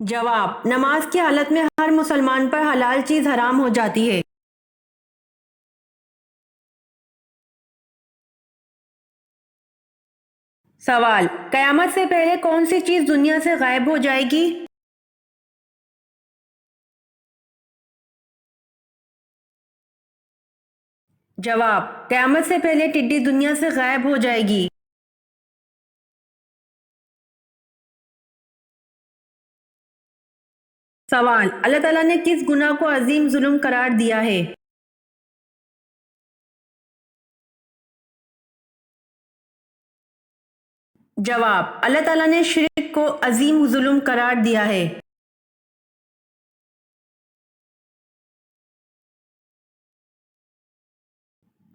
جواب: نماز کی حالت میں ہر مسلمان پر حلال چیز حرام ہو جاتی ہے۔ سوال: قیامت سے پہلے کون سی چیز دنیا سے غائب ہو جائے گی؟ جواب: قیامت سے پہلے ٹڈی دنیا سے غائب ہو جائے گی۔ سوال: اللہ تعالیٰ نے کس گناہ کو عظیم ظلم قرار دیا ہے؟ جواب: اللہ تعالیٰ نے شرک کو عظیم ظلم قرار دیا ہے۔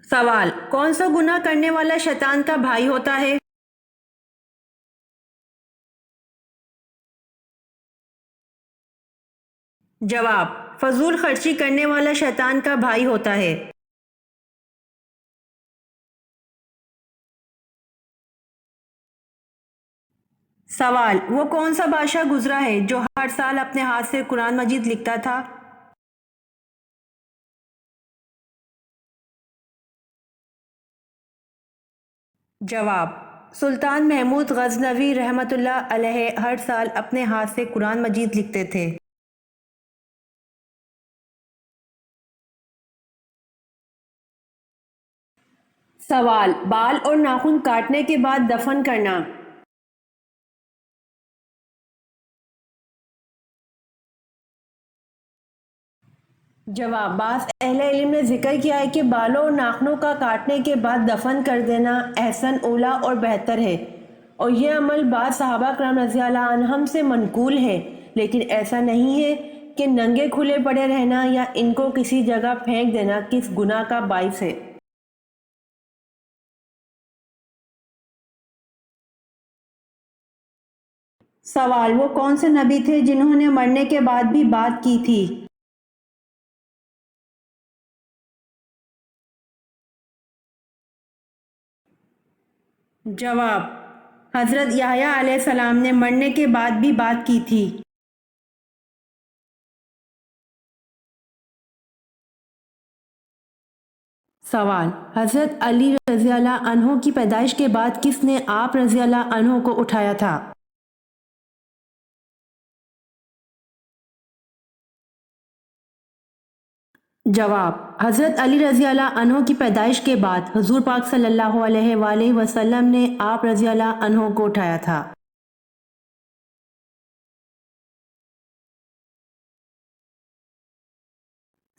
سوال: کون سا گناہ کرنے والا شیطان کا بھائی ہوتا ہے؟ جواب: فضول خرچی کرنے والا شیطان کا بھائی ہوتا ہے۔ سوال: وہ کون سا بادشاہ گزرا ہے جو ہر سال اپنے ہاتھ سے قرآن مجید لکھتا تھا؟ جواب: سلطان محمود غزنوی رحمۃ اللہ علیہ ہر سال اپنے ہاتھ سے قرآن مجید لکھتے تھے۔ سوال: بال اور ناخن کاٹنے کے بعد دفن کرنا۔ جواب: بعض اہل علم نے ذکر کیا ہے کہ بالوں اور ناخنوں کا کاٹنے کے بعد دفن کر دینا احسن اولیٰ اور بہتر ہے، اور یہ عمل بعض صحابہ کرام رضی اللہ عنہم سے منقول ہے، لیکن ایسا نہیں ہے کہ ننگے کھلے پڑے رہنا یا ان کو کسی جگہ پھینک دینا کس گناہ کا باعث ہے۔ سوال: وہ کون سے نبی تھے جنہوں نے مرنے کے بعد بھی بات کی تھی؟ جواب: حضرت یحییٰ علیہ السلام نے مرنے کے بعد بھی بات کی تھی۔ سوال: حضرت علی رضی اللہ عنہ کی پیدائش کے بعد کس نے آپ رضی اللہ عنہ کو اٹھایا تھا؟ جواب: حضرت علی رضی اللہ عنہ کی پیدائش کے بعد حضور پاک صلی اللہ علیہ وآلہ وسلم نے آپ رضی اللہ عنہ کو اٹھایا تھا۔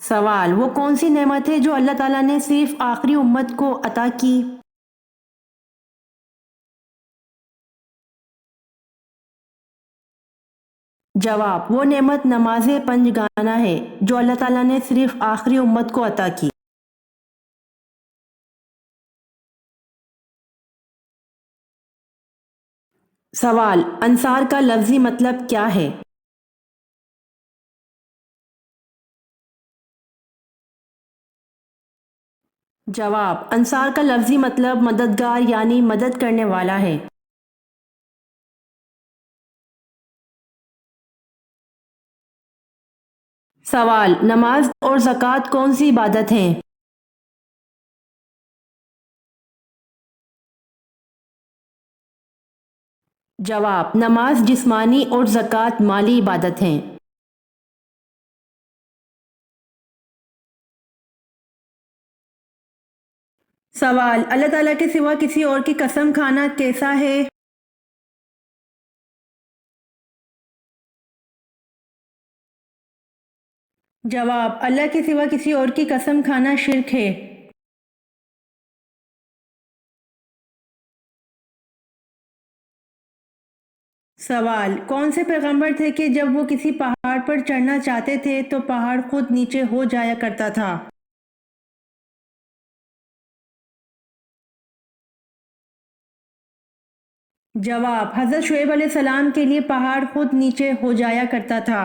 سوال: وہ کون سی نعمت ہے جو اللہ تعالیٰ نے صرف آخری امت کو عطا کی؟ جواب: وہ نعمت نماز پنج گانا ہے جو اللہ تعالیٰ نے صرف آخری امت کو عطا کی۔ سوال: انصار کا لفظی مطلب کیا ہے؟ جواب: انصار کا لفظی مطلب مددگار یعنی مدد کرنے والا ہے۔ سوال: نماز اور زکوٰۃ کون سی عبادت ہیں؟ جواب: نماز جسمانی اور زکوٰۃ مالی عبادت ہیں۔ سوال: اللہ تعالیٰ کے سوا کسی اور کی قسم کھانا کیسا ہے؟ جواب: اللہ کے سوا کسی اور کی قسم کھانا شرک ہے۔ سوال: کون سے پیغمبر تھے کہ جب وہ کسی پہاڑ پر چڑھنا چاہتے تھے تو پہاڑ خود نیچے ہو جایا کرتا تھا؟ جواب: حضرت شعیب علیہ السلام کے لیے پہاڑ خود نیچے ہو جایا کرتا تھا۔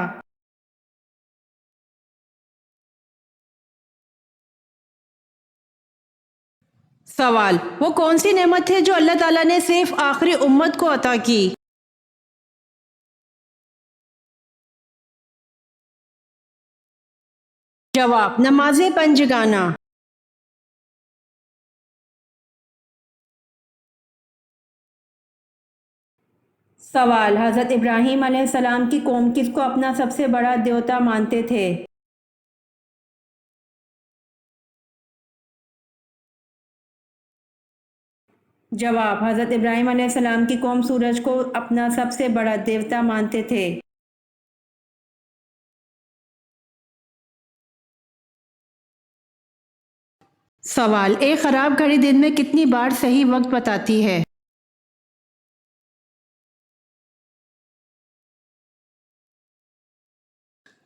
سوال: وہ کون سی نعمت ہے جو اللہ تعالیٰ نے صرف آخری امت کو عطا کی؟ جواب نماز پنجگانہ. سوال حضرت ابراہیم علیہ السلام کی قوم کس کو اپنا سب سے بڑا دیوتا مانتے تھے؟ جواب حضرت ابراہیم علیہ السلام کی قوم سورج کو اپنا سب سے بڑا دیوتا مانتے تھے. سوال ایک خراب گھڑی دن میں کتنی بار صحیح وقت بتاتی ہے؟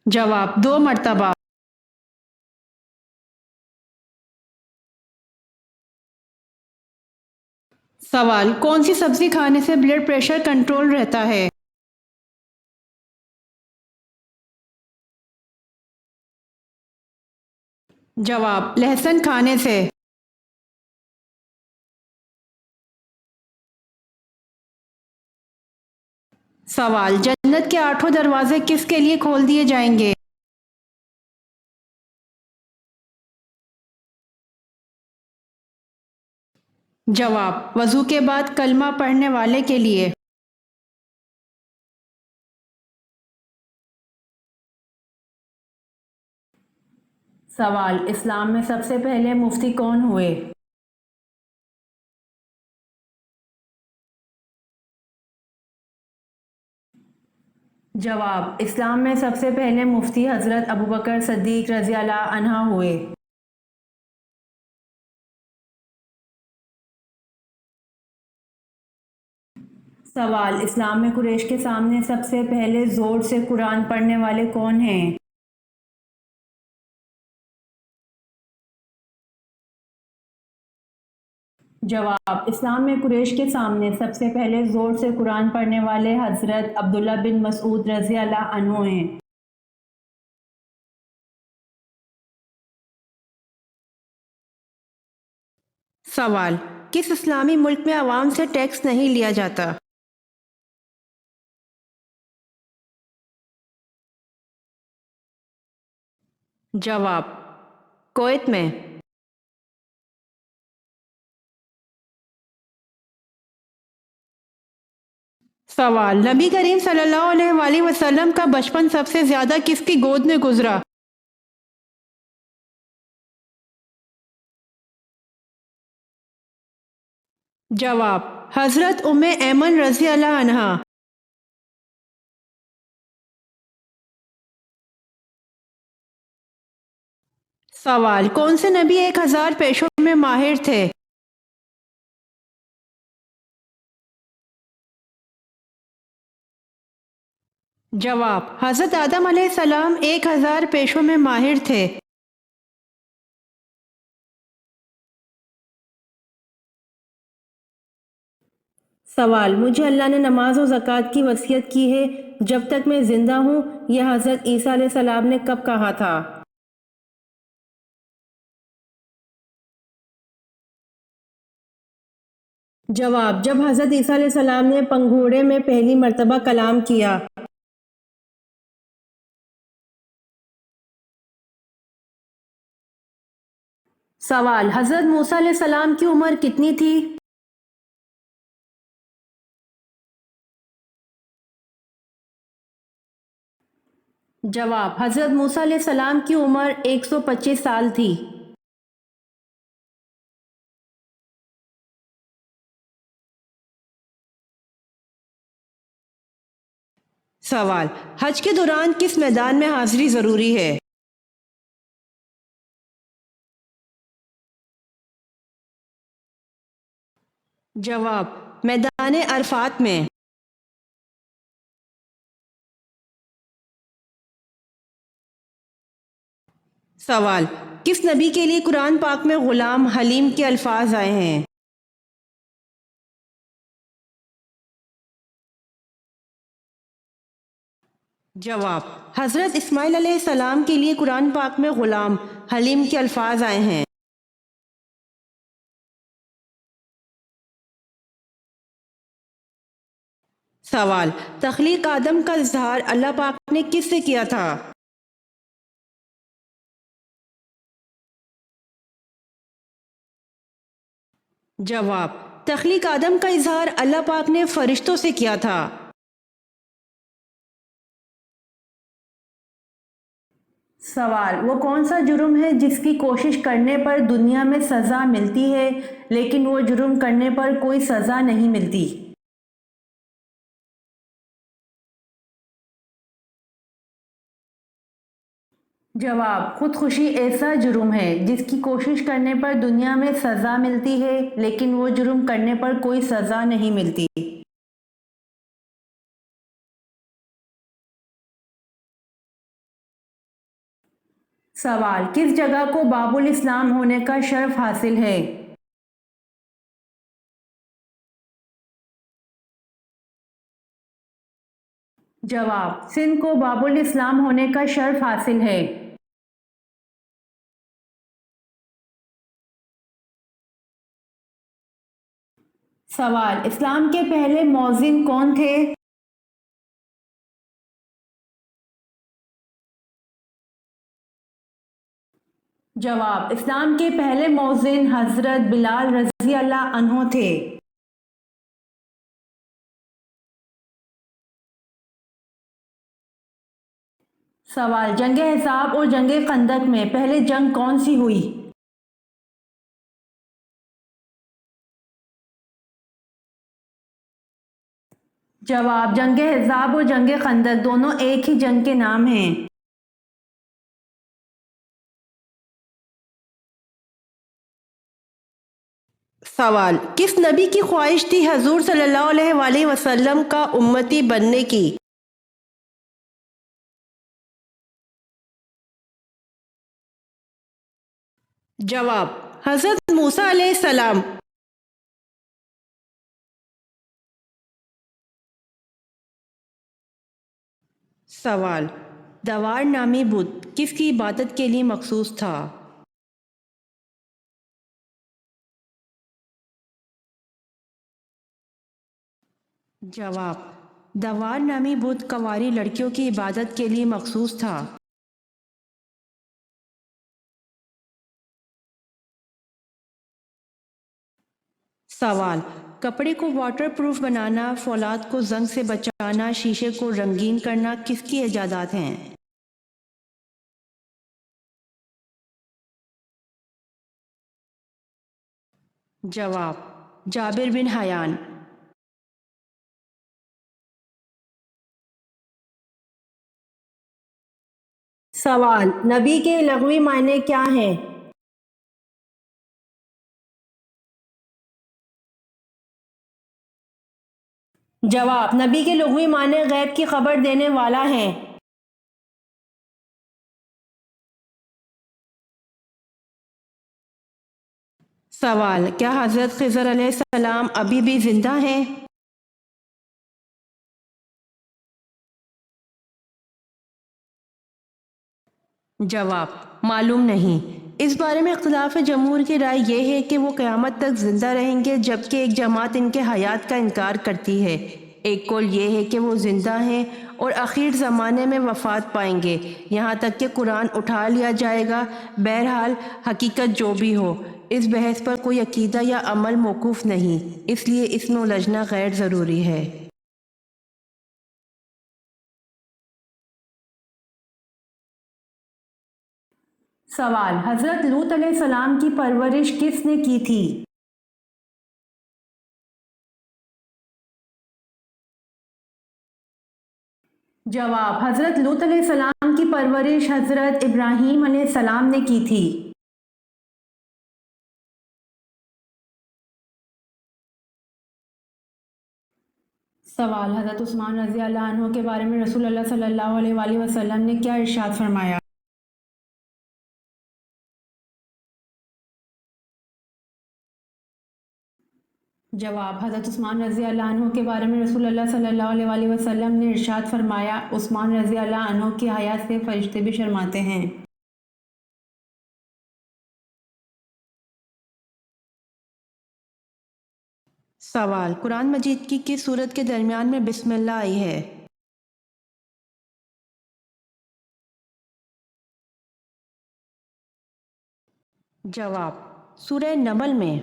جواب 2 مرتبہ. سوال کون سی سبزی کھانے سے بلڈ پریشر کنٹرول رہتا ہے؟ جواب لہسن کھانے سے. سوال جنت کے 8 دروازے کس کے لیے کھول دیے جائیں گے؟ جواب وضو کے بعد کلمہ پڑھنے والے کے لیے. سوال اسلام میں سب سے پہلے مفتی کون ہوئے؟ جواب اسلام میں سب سے پہلے مفتی حضرت ابوبکر صدیق رضی اللہ عنہ ہوئے. سوال اسلام میں قریش کے سامنے سب سے پہلے زور سے قرآن پڑھنے والے کون ہیں؟ جواب اسلام میں قریش کے سامنے سب سے پہلے زور سے قرآن پڑھنے والے حضرت عبداللہ بن مسعود رضی اللہ عنہ ہیں. سوال کس اسلامی ملک میں عوام سے ٹیکس نہیں لیا جاتا؟ جواب کویت میں. سوال نبی کریم صلی اللہ علیہ وآلہ وسلم کا بچپن سب سے زیادہ کس کی گود میں گزرا؟ جواب حضرت ام ایمن رضی اللہ عنہا. سوال کون سے نبی 1000 پیشوں میں ماہر تھے؟ جواب حضرت آدم علیہ السلام 1000 پیشوں میں ماہر تھے. سوال مجھے اللہ نے نماز و زکوٰۃ کی وصیت کی ہے جب تک میں زندہ ہوں، یہ حضرت عیسیٰ علیہ السلام نے کب کہا تھا؟ جواب جب حضرت عیسیٰ علیہ السلام نے پنگھوڑے میں پہلی مرتبہ کلام کیا. سوال حضرت موسیٰ علیہ السلام کی عمر کتنی تھی؟ جواب حضرت موسیٰ علیہ السلام کی عمر 125 سال تھی. سوال حج کے دوران کس میدان میں حاضری ضروری ہے؟ جواب میدان عرفات میں. سوال کس نبی کے لیے قرآن پاک میں غلام حلیم کے الفاظ آئے ہیں؟ جواب حضرت اسماعیل علیہ السلام کے لیے قرآن پاک میں غلام حلیم کے الفاظ آئے ہیں. سوال تخلیق آدم کا اظہار اللہ پاک نے کس سے کیا تھا؟ جواب: تخلیق آدم کا اظہار اللہ پاک نے فرشتوں سے کیا تھا۔ سوال: وہ کون سا جرم ہے جس کی کوشش کرنے پر دنیا میں سزا ملتی ہے لیکن وہ جرم کرنے پر کوئی سزا نہیں ملتی؟ جواب: خودکشی ایسا جرم ہے جس کی کوشش کرنے پر دنیا میں سزا ملتی ہے لیکن وہ جرم کرنے پر کوئی سزا نہیں ملتی۔ سوال: کس جگہ کو باب الاسلام ہونے کا شرف حاصل ہے؟ جواب: سندھ کو باب الاسلام ہونے کا شرف حاصل ہے۔ سوال: اسلام کے پہلے مؤذن کون تھے؟ جواب: اسلام کے پہلے مؤذن حضرت بلال رضی اللہ عنہ تھے۔ سوال: جنگ احزاب اور جنگ خندق میں پہلے جنگ کون سی ہوئی؟ جواب: جنگ احزاب اور جنگ خندق دونوں ایک ہی جنگ کے نام ہیں۔ سوال: کس نبی کی خواہش تھی حضور صلی اللہ علیہ وآلہ وسلم کا امتی بننے کی؟ جواب: حضرت موسیٰ علیہ السلام۔ سوال: دوار نامی بت کس کی عبادت کے لیے مخصوص تھا؟ جواب: دوار نامی بت کنواری لڑکیوں کی عبادت کے لیے مخصوص تھا۔ سوال: کپڑے کو واٹر پروف بنانا، فولاد کو زنگ سے بچانا، شیشے کو رنگین کرنا کس کی ایجادات ہیں؟ جواب: جابر بن حیان۔ سوال: نبی کے لغوی معنی کیا ہیں؟ جواب: نبی کے لغوی معنی غیب کی خبر دینے والا ہیں۔ سوال: کیا حضرت خضر علیہ السلام ابھی بھی زندہ ہیں؟ جواب: معلوم نہیں۔ اس بارے میں اختلاف جمہور کی رائے یہ ہے کہ وہ قیامت تک زندہ رہیں گے، جبکہ ایک جماعت ان کے حیات کا انکار کرتی ہے۔ ایک قول یہ ہے کہ وہ زندہ ہیں اور اخیر زمانے میں وفات پائیں گے، یہاں تک کہ قرآن اٹھا لیا جائے گا۔ بہرحال حقیقت جو بھی ہو، اس بحث پر کوئی عقیدہ یا عمل موقوف نہیں، اس لیے اس میں الجھنا غیر ضروری ہے۔ سوال: حضرت لوط علیہ السلام کی پرورش کس نے کی تھی؟ جواب: حضرت لوط علیہ السلام کی پرورش حضرت ابراہیم علیہ السلام نے کی تھی۔ سوال: حضرت عثمان رضی اللہ عنہ کے بارے میں رسول اللہ صلی اللہ علیہ وآلہ وسلم نے کیا ارشاد فرمایا؟ جواب: حضرت عثمان رضی اللہ عنہ کے بارے میں رسول اللہ صلی اللہ علیہ وآلہ وسلم نے ارشاد فرمایا، عثمان رضی اللہ عنہ کی حیات سے فرشتے بھی شرماتے ہیں۔ سوال: قرآن مجید کی کس سورت کے درمیان میں بسم اللہ آئی ہے؟ جواب: سورہ نمل میں۔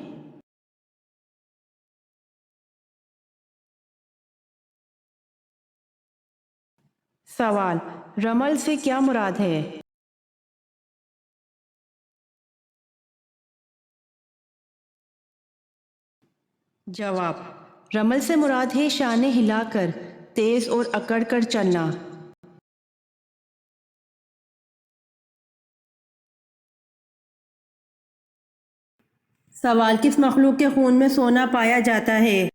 سوال: رمل سے کیا مراد ہے؟ جواب: رمل سے مراد ہے شانیں ہلا کر تیز اور اکڑ کر چلنا۔ سوال: کس مخلوق کے خون میں سونا پایا جاتا ہے؟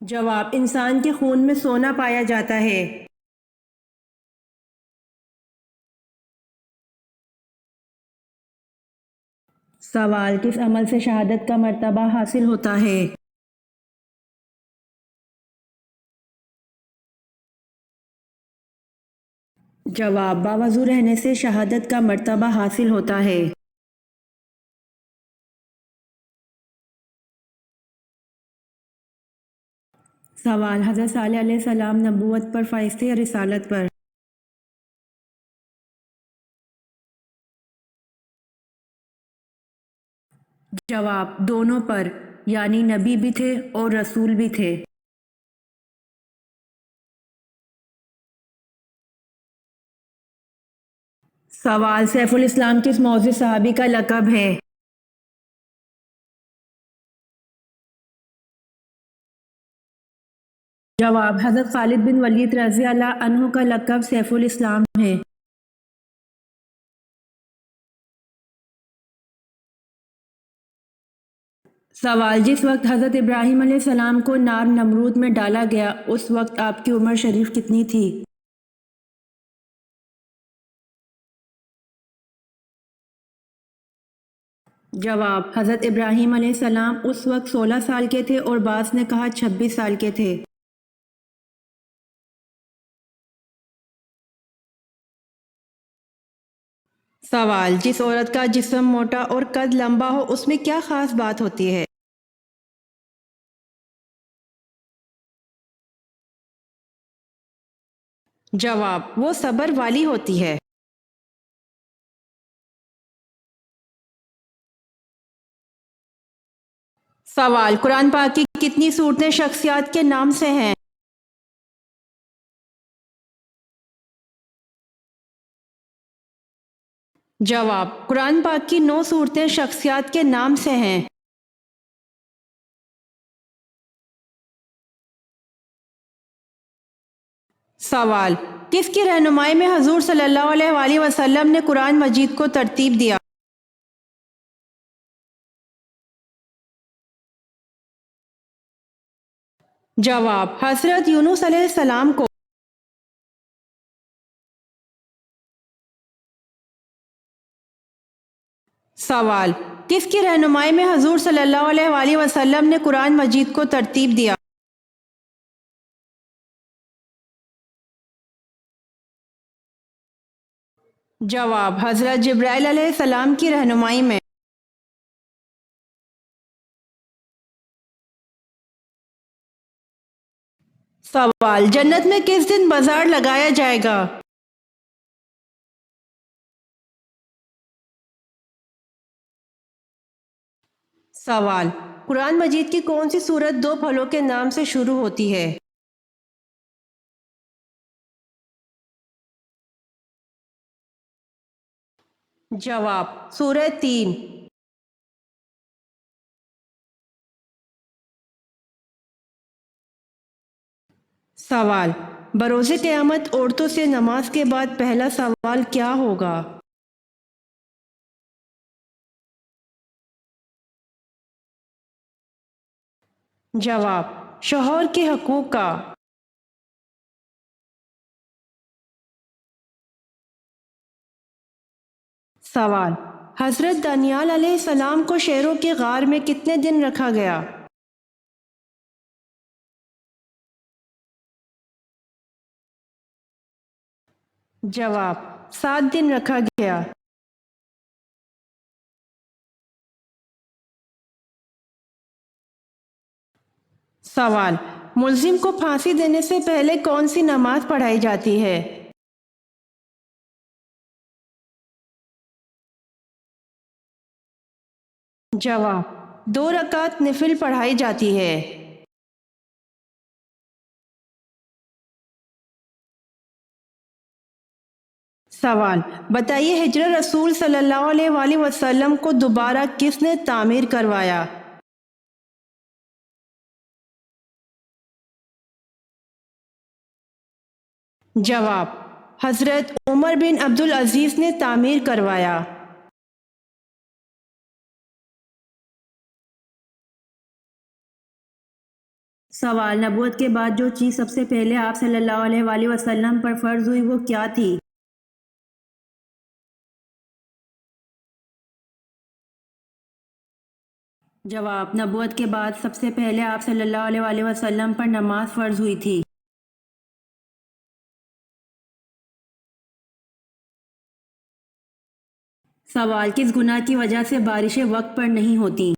جواب: انسان کے خون میں سونا پایا جاتا ہے۔ سوال: کس عمل سے شہادت کا مرتبہ حاصل ہوتا ہے؟ جواب: باوضو رہنے سے شہادت کا مرتبہ حاصل ہوتا ہے۔ سوال: حضرت صالح علیہ السلام نبوت پر فائز تھے یا رسالت پر؟ جواب: دونوں پر، یعنی نبی بھی تھے اور رسول بھی تھے۔ سوال: سیف الاسلام کس معزز صحابی کا لقب ہے؟ جواب: حضرت خالد بن ولید رضی اللہ عنہ کا لقب سیف الاسلام ہے۔ سوال: جس وقت حضرت ابراہیم علیہ السلام کو نار نمرود میں ڈالا گیا اس وقت آپ کی عمر شریف کتنی تھی؟ جواب: حضرت ابراہیم علیہ السلام اس وقت 16 سال کے تھے اور بعض نے کہا 26 سال کے تھے۔ سوال: جس عورت کا جسم موٹا اور قد لمبا ہو اس میں کیا خاص بات ہوتی ہے؟ جواب: وہ صبر والی ہوتی ہے۔ سوال: قرآن پاک کی کتنی صورتیں شخصیات کے نام سے ہیں؟ جواب: قرآن پاک کی 9 صورتیں شخصیات کے نام سے ہیں۔ سوال: کس کی رہنمائی میں حضور صلی اللہ علیہ وآلہ وسلم نے قرآن مجید کو ترتیب دیا؟ جواب: حضرت یونس علیہ السلام کو۔ سوال: کس کی رہنمائی میں حضور صلی اللہ علیہ وآلہ وسلم نے قرآن مجید کو ترتیب دیا؟ جواب: حضرت جبرائیل علیہ السلام کی رہنمائی میں۔ سوال: جنت میں کس دن بازار لگایا جائے گا؟ سوال: قرآن مجید کی کون سی سورت 2 پھلوں کے نام سے شروع ہوتی ہے؟ جواب: سورہ 3۔ سوال: بروز قیامت عورتوں سے نماز کے بعد پہلا سوال کیا ہوگا؟ جواب: شوہر کے حقوق کا۔ سوال: حضرت دانیال علیہ السلام کو شیروں کے غار میں کتنے دن رکھا گیا؟ جواب: 7 دن رکھا گیا۔ سوال: ملزم کو پھانسی دینے سے پہلے کون سی نماز پڑھائی جاتی ہے؟ جواب: 2 رکعت نفل پڑھائی جاتی ہے۔ سوال، بتائیے ہجرت رسول صلی اللہ علیہ وآلہ وسلم کو دوبارہ کس نے تعمیر کروایا؟ جواب، حضرت عمر بن عبدالعزیز نے تعمیر کروایا۔ سوال، نبوت کے بعد جو چیز سب سے پہلے آپ صلی اللہ علیہ وآلہ وسلم پر فرض ہوئی وہ کیا تھی؟ جواب، نبوت کے بعد سب سے پہلے آپ صلی اللہ علیہ وآلہ وسلم پر نماز فرض ہوئی تھی۔ سوال، کس گناہ کی وجہ سے بارشیں وقت پر نہیں ہوتی؟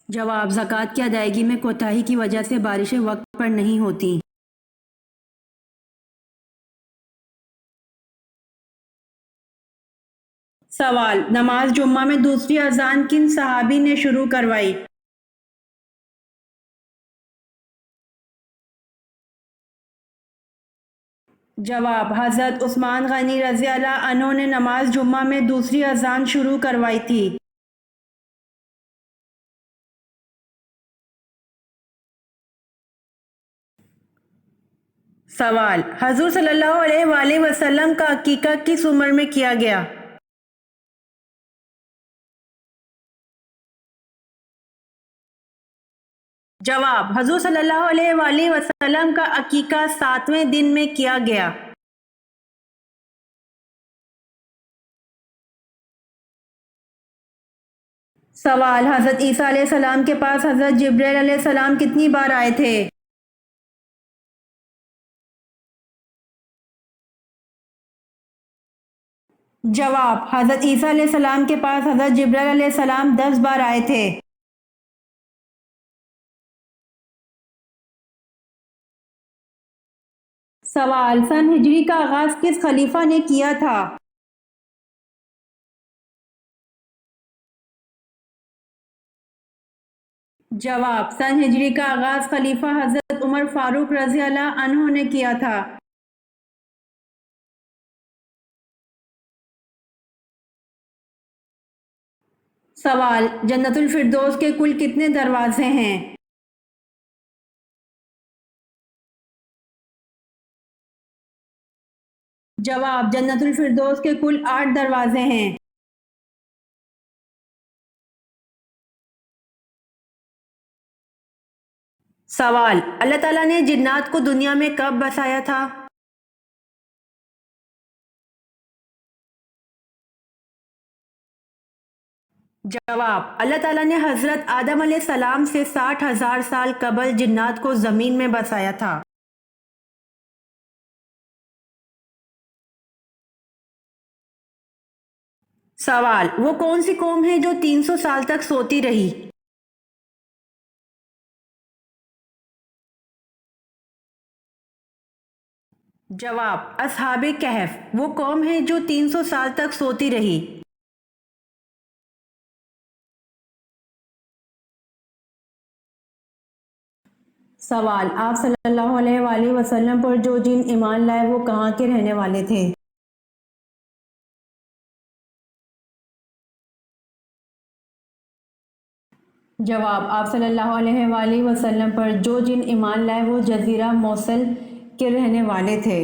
جواب، زکوٰۃ کی ادائیگی میں کوتاہی کی وجہ سے بارشیں وقت پر نہیں ہوتی۔ سوال، نماز جمعہ میں دوسری اذان کن صحابی نے شروع کروائی؟ جواب، حضرت عثمان غنی رضی اللہ عنہ نے نماز جمعہ میں دوسری اذان شروع کروائی تھی۔ سوال، حضور صلی اللہ علیہ وآلہ وسلم کا عقیقہ کس عمر میں کیا گیا؟ جواب، حضور صلی اللہ علیہ وآلہ وسلم کا عقیقہ 7ویں دن میں کیا گیا۔ سوال، حضرت عیسیٰ علیہ السلام کے پاس حضرت جبرائیل علیہ السلام کتنی بار آئے تھے؟ جواب، حضرت عیسیٰ علیہ السلام کے پاس حضرت جبرائیل علیہ السلام 10 بار آئے تھے۔ سوال، سن ہجری کا آغاز کس خلیفہ نے کیا تھا؟ جواب، سن ہجری کا آغاز خلیفہ حضرت عمر فاروق رضی اللہ عنہ نے کیا تھا۔ سوال، جنت الفردوس کے کل کتنے دروازے ہیں؟ جواب، جنت الفردوس کے کل 8 دروازے ہیں۔ سوال، اللہ تعالیٰ نے جنات کو دنیا میں کب بسایا تھا؟ جواب، اللہ تعالیٰ نے حضرت آدم علیہ السلام سے 60,000 سال قبل جنات کو زمین میں بسایا تھا۔ سوال، وہ کون سی قوم ہے جو 300 سال تک سوتی رہی؟ جواب، اصحاب کہف وہ قوم ہے جو 300 سال تک سوتی رہی۔ سوال، آپ صلی اللہ علیہ وآلہ وسلم پر جو جن ایمان لائے وہ کہاں کے رہنے والے تھے؟ جواب، آپ صلی اللہ علیہ وآلہ وسلم پر جو جن ایمان لائے وہ جزیرہ موصل کے رہنے والے تھے۔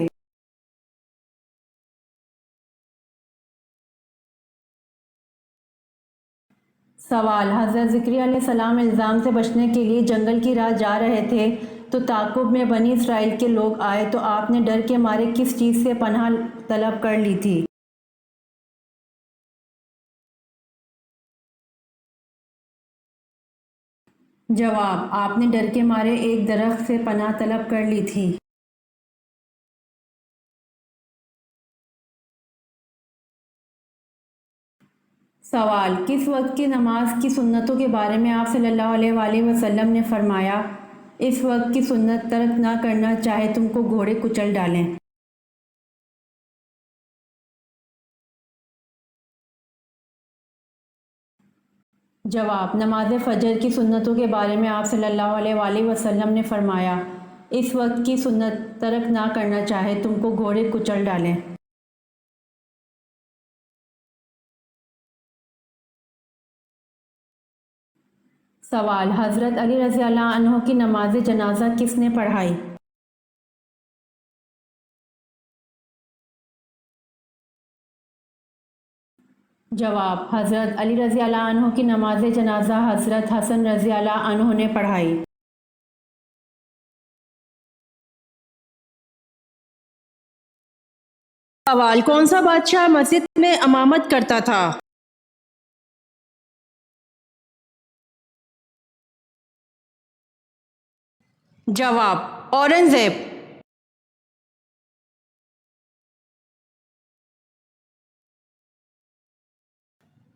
سوال، حضرت زکریا علیہ السلام الزام سے بچنے کے لیے جنگل کی راہ جا رہے تھے تو تعاقب میں بنی اسرائیل کے لوگ آئے تو آپ نے ڈر کے مارے کس چیز سے پناہ طلب کر لی تھی؟ جواب، آپ نے ڈر کے مارے ایک درخت سے پناہ طلب کر لی تھی۔ سوال، کس وقت کی نماز کی سنتوں کے بارے میں آپ صلی اللہ علیہ وآلہ وسلم نے فرمایا اس وقت کی سنت ترک نہ کرنا چاہے تم کو گھوڑے کچل ڈالیں؟ جواب: نماز فجر کی سنتوں کے بارے میں آپ صلی اللہ علیہ وآلہ وسلم نے فرمایا، اس وقت کی سنت ترک نہ کرنا چاہے تم کو گھوڑے کچل ڈالیں۔ سوال: حضرت علی رضی اللہ عنہ کی نماز جنازہ کس نے پڑھائی؟ جواب: حضرت علی رضی اللہ عنہ کی نماز جنازہ حضرت حسن رضی اللہ عنہ نے پڑھائی۔ سوال: کون سا بادشاہ مسجد میں امامت کرتا تھا؟ جواب: اورنگزیب۔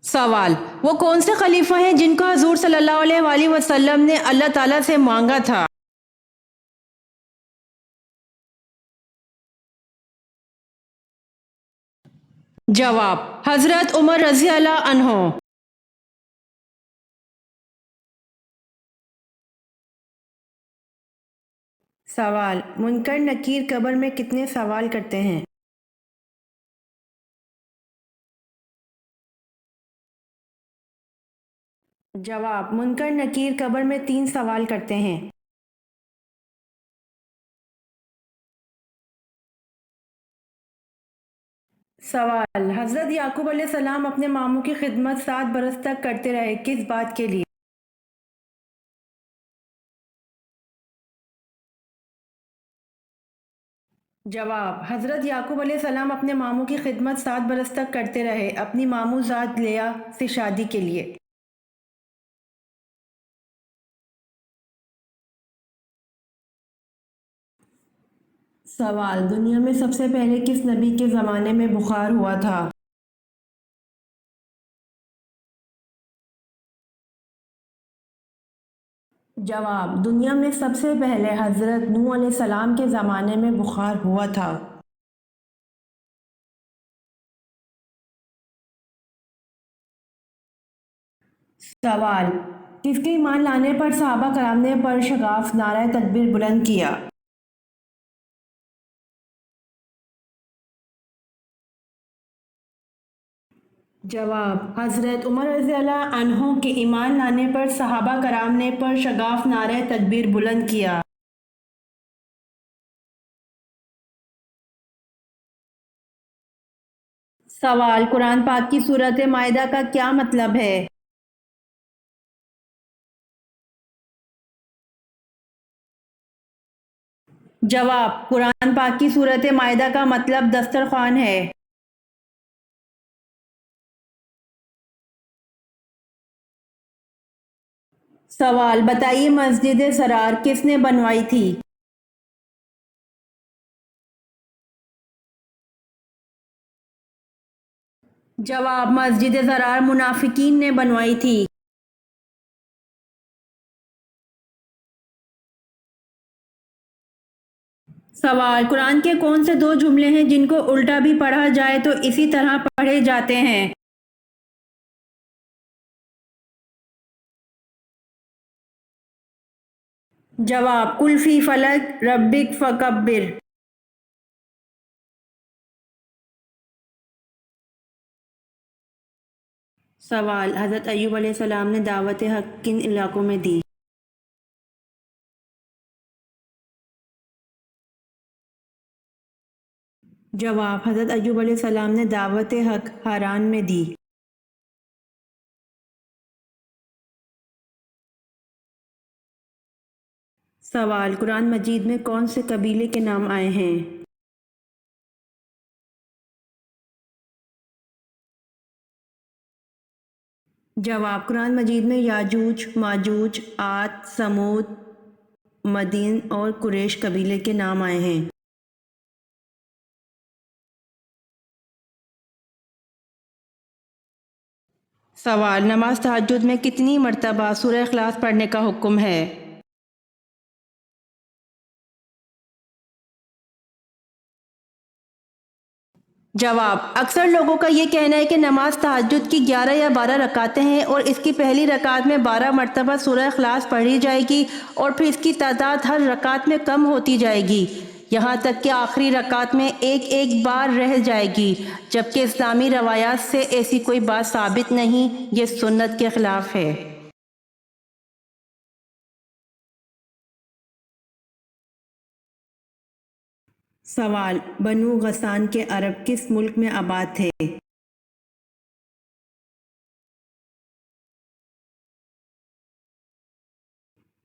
سوال: وہ کون سے خلیفہ ہیں جن کو حضور صلی اللہ علیہ وآلہ وسلم نے اللہ تعالیٰ سے مانگا تھا؟ جواب: حضرت عمر رضی اللہ عنہ۔ سوال: منکر نکیر قبر میں کتنے سوال کرتے ہیں؟ جواب: منکر نکیر قبر میں 3 سوال کرتے ہیں۔ سوال: حضرت یعقوب علیہ السلام اپنے ماموں کی خدمت 7 برس تک کرتے رہے، کس بات کے لیے؟ جواب: حضرت یعقوب علیہ السلام اپنے ماموں کی خدمت 7 برس تک کرتے رہے اپنی ماموں ذات لیا سے شادی کے لیے۔ سوال: دنیا میں سب سے پہلے کس نبی کے زمانے میں بخار ہوا تھا؟ جواب: دنیا میں سب سے پہلے حضرت نوح علیہ السلام کے زمانے میں بخار ہوا تھا۔ سوال: کس کے ایمان لانے پر صحابہ کرام نے پرشگاف نعرہ تکبیر بلند کیا؟ جواب: حضرت عمر رضی اللہ عنہ کے ایمان لانے پر صحابہ کرام نے پرشگاف نعرہ تکبیر بلند کیا۔ سوال: قرآن پاک کی سورۃ مائدہ کا کیا مطلب ہے؟ جواب: قرآن پاک کی سورۃ مائدہ کا مطلب دسترخوان ہے۔ سوال: بتائیے مسجد ضرار کس نے بنوائی تھی؟ جواب: مسجد ضرار منافقین نے بنوائی تھی۔ سوال: قرآن کے کون سے 2 جملے ہیں جن کو الٹا بھی پڑھا جائے تو اسی طرح پڑھے جاتے ہیں؟ جواب: قل فی فلک ربک فکبر۔ سوال: حضرت ایوب علیہ السلام نے دعوت حق کن علاقوں میں دی؟ جواب: حضرت ایوب علیہ السلام نے دعوت حق ہاران میں دی۔ سوال: قرآن مجید میں کون سے قبیلے کے نام آئے ہیں؟ جواب: قرآن مجید میں یاجوج، ماجوج، عاد، سمود، مدین اور قریش قبیلے کے نام آئے ہیں۔ سوال: نماز تہجد میں کتنی مرتبہ سورہ اخلاص پڑھنے کا حکم ہے؟ جواب: اکثر لوگوں کا یہ کہنا ہے کہ نماز تہجد کی 11 یا 12 رکعتیں ہیں اور اس کی پہلی رکعت میں 12 مرتبہ سورہ اخلاص پڑھی جائے گی اور پھر اس کی تعداد ہر رکعت میں کم ہوتی جائے گی یہاں تک کہ آخری رکعت میں ایک ایک بار رہ جائے گی، جبکہ اسلامی روایات سے ایسی کوئی بات ثابت نہیں، یہ سنت کے خلاف ہے۔ سوال: بنو غسان کے عرب کس ملک میں آباد تھے؟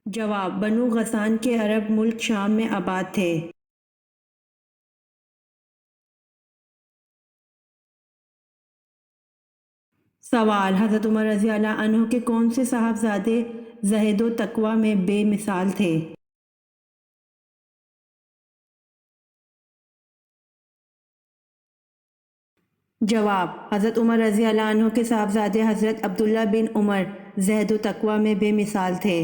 جواب: بنو غسان کے عرب ملک شام میں آباد تھے۔ سوال: حضرت عمر رضی اللہ عنہ کے کون سے صاحبزادے زہد و تقوی میں بے مثال تھے؟ جواب: حضرت عمر رضی اللہ عنہ کے صاحبزادے حضرت عبداللہ بن عمر زہد و تقوی میں بے مثال تھے۔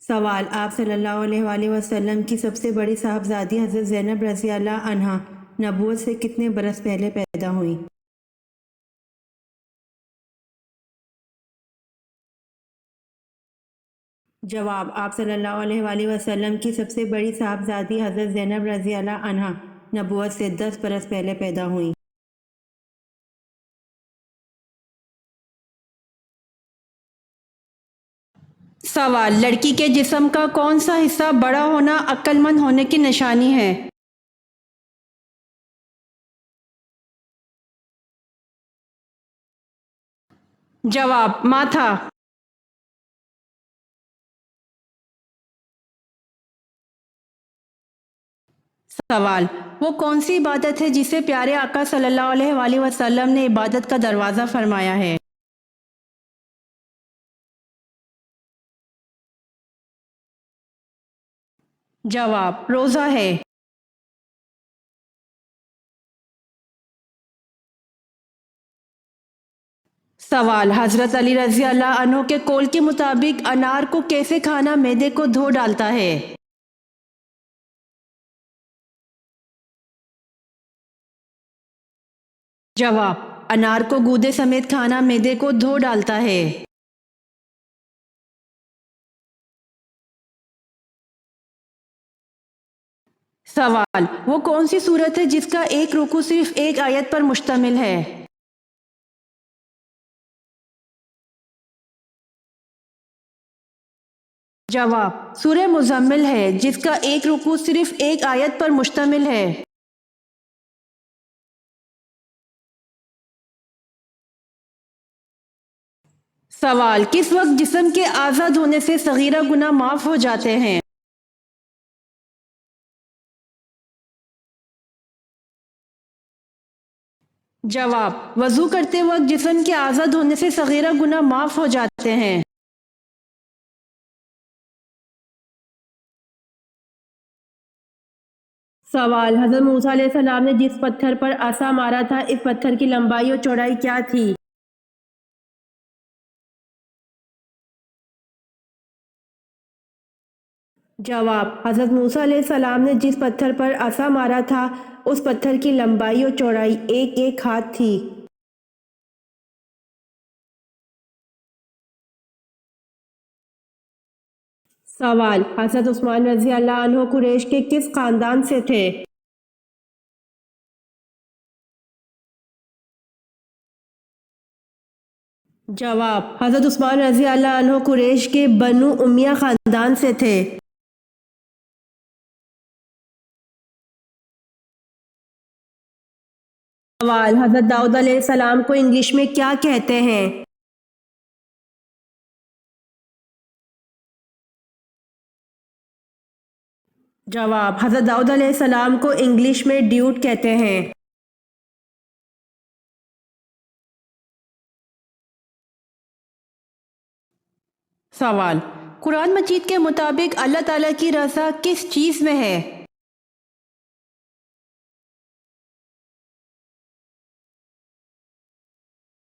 سوال: آپ صلی اللہ علیہ وآلہ وسلم کی سب سے بڑی صاحبزادی حضرت زینب رضی اللہ عنہا نبوت سے کتنے برس پہلے پیدا ہوئیں؟ جواب: آپ صلی اللہ علیہ وآلہ وسلم کی سب سے بڑی صاحبزادی حضرت زینب رضی اللہ عنہا نبوت سے 10 برس پہلے پیدا ہوئیں۔ سوال: لڑکی کے جسم کا کون سا حصہ بڑا ہونا عقل مند ہونے کی نشانی ہے؟ جواب: ماتھا۔ سوال: وہ کون سی عبادت ہے جسے پیارے آقا صلی اللہ علیہ وآلہ وسلم نے عبادت کا دروازہ فرمایا ہے؟ جواب: روزہ ہے۔ سوال: حضرت علی رضی اللہ عنہ کے قول کے مطابق انار کو کیسے کھانا معدے کو دھو ڈالتا ہے؟ جواب: انار کو گودے سمیت کھانا معدے کو دھو ڈالتا ہے۔ سوال: وہ کون سی سورت ہے جس کا ایک رکوع صرف ایک آیت پر مشتمل ہے؟ جواب: سورہ مزمل ہے، جس کا ایک رکوع صرف ایک آیت پر مشتمل ہے۔ سوال: کس وقت جسم کے آزاد ہونے سے صغیرہ گناہ معاف ہو جاتے ہیں؟ جواب: وضو کرتے وقت جسم کے آزاد ہونے سے صغیرہ گناہ معاف ہو جاتے ہیں۔ سوال: حضرت موسیٰ علیہ السلام نے جس پتھر پر عصا مارا تھا، اس پتھر کی لمبائی اور چوڑائی کیا تھی؟ جواب: حضرت موسیٰ علیہ السلام نے جس پتھر پر عصا مارا تھا اس پتھر کی لمبائی اور چوڑائی ایک ایک ہاتھ تھی۔ سوال: حضرت عثمان رضی اللہ عنہ قریش کے کس خاندان سے تھے؟ جواب: حضرت عثمان رضی اللہ عنہ قریش کے بنو امیہ خاندان سے تھے۔ سوال: حضرت داؤد علیہ السلام کو انگلش میں کیا کہتے ہیں؟ جواب: حضرت داؤد علیہ السلام کو انگلش میں ڈیوڈ کہتے ہیں۔ سوال: قرآن مجید کے مطابق اللہ تعالیٰ کی رضا کس چیز میں ہے؟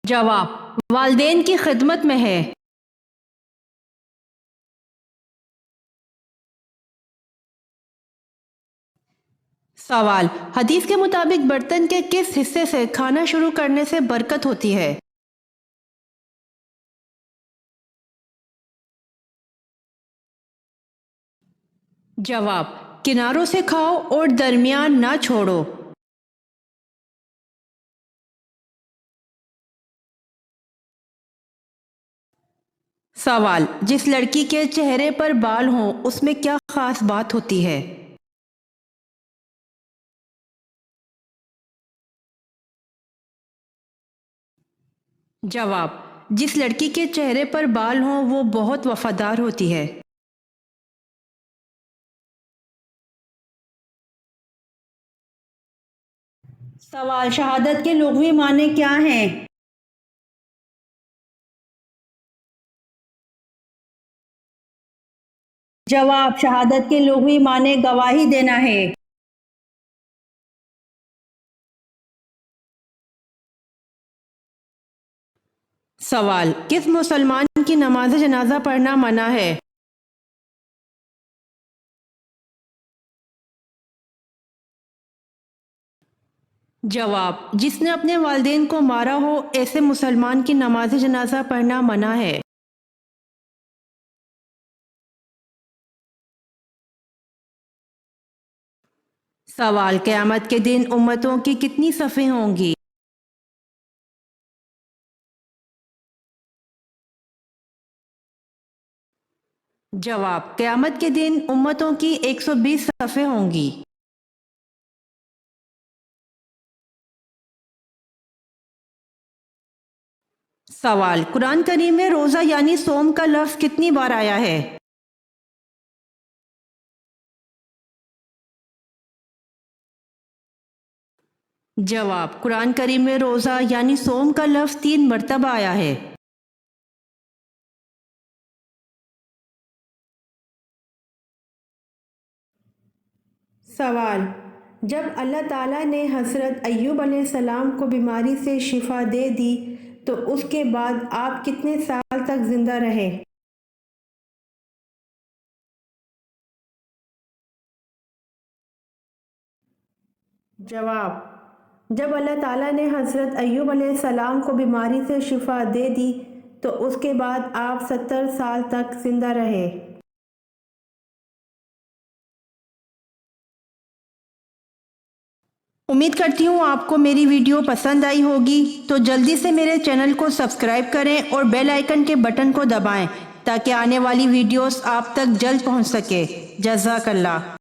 جواب: والدین کی خدمت میں ہے۔ سوال: حدیث کے مطابق برتن کے کس حصے سے کھانا شروع کرنے سے برکت ہوتی ہے؟ جواب: کناروں سے کھاؤ اور درمیان نہ چھوڑو۔ سوال: جس لڑکی کے چہرے پر بال ہوں اس میں کیا خاص بات ہوتی ہے؟ جواب: جس لڑکی کے چہرے پر بال ہوں وہ بہت وفادار ہوتی ہے۔ سوال: شہادت کے لغوی معنی کیا ہیں؟ جواب: شہادت کے لغوی معنی گواہی دینا ہے۔ سوال: کس مسلمان کی نماز جنازہ پڑھنا منع ہے؟ جواب: جس نے اپنے والدین کو مارا ہو ایسے مسلمان کی نماز جنازہ پڑھنا منع ہے۔ سوال: قیامت کے دن امتوں کی کتنی صفیں ہوں گی؟ جواب: قیامت کے دن امتوں کی 120 صفیں ہوں گی۔ سوال: قرآن کریم میں روزہ یعنی صوم کا لفظ کتنی بار آیا ہے؟ جواب: قرآن کریم میں روزہ یعنی صوم کا لفظ 3 مرتبہ آیا ہے۔ سوال: جب اللہ تعالیٰ نے حضرت ایوب علیہ السلام کو بیماری سے شفا دے دی تو اس کے بعد آپ کتنے سال تک زندہ رہے؟ جواب: جب اللہ تعالیٰ نے حضرت ایوب علیہ السلام کو بیماری سے شفا دے دی تو اس کے بعد آپ 70 سال تک زندہ رہے۔ امید کرتی ہوں آپ کو میری ویڈیو پسند آئی ہوگی، تو جلدی سے میرے چینل کو سبسکرائب کریں اور بیل آئیکن کے بٹن کو دبائیں تاکہ آنے والی ویڈیوز آپ تک جلد پہنچ سکے۔ جزاک اللہ۔